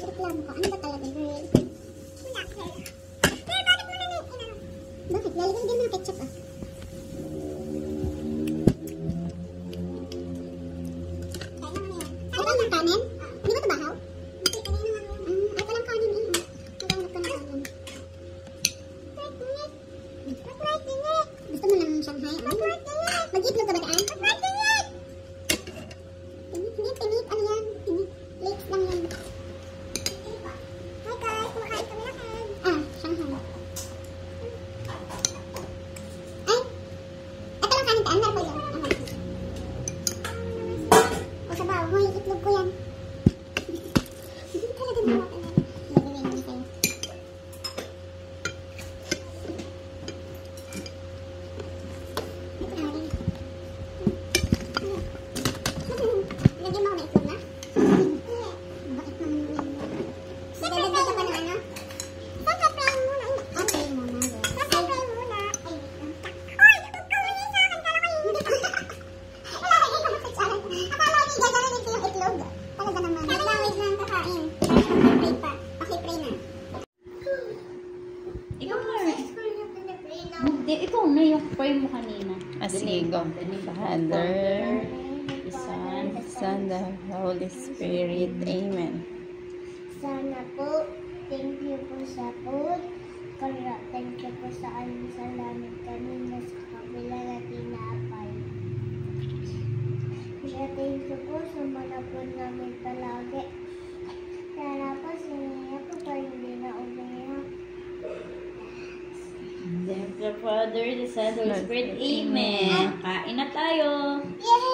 reklamo ka. Ano ba talaga, girl? Wala, girl. Pero bakit mo na inano? Bakit? Lalagyan din mo ng ketchup ah. Kaya naman yan. Ano ba yung kanin? Hindi ba ito bahaw? Hindi, kanina lang yun. Ay, walang kanin eh. Naghanap ka ng kanin. Gusto mo ng Shanghai? Mag-itlog ka ba daan? Pinit. Ano yan? Pinit. Flakes lang yan. Hi guys, kumakain kami lahat. Shanghai. Ay, ito lang kanin daan. Meron ko yun. O sabaw, hoy, itlog ko yan. Hindi talaga nawa ka na. Lagawin niyo sa'yo. Lagyan mo ako na itlog na? Bakit naman mo yan? Dadagdag ka pa na ano? Sasapray muna. Okay muna. Sasapray muna. Ay, uy! Ikaw muna sa akin. Kala ko yung hindi pa. Wala ka yung kapatsaran. Akala ko yung gagawin ko yung itlog. Talaga naman. Wait lang kakain. Pakipray pa. Pakipray na. Ikaw na. Hindi, ikaw na yung pray mo kanina. Sige, go. Father, Son, the Holy Spirit. Amen. Sana po, thank you po sa food. Thank you po sa salamin kanina sa kabila na tinapay. Thank you po sa mga po namin palagi. Sana po siniya po pa hindi na umiyak. The Father, the Son, the Holy Spirit. Amen. Kain na tayo. Yay!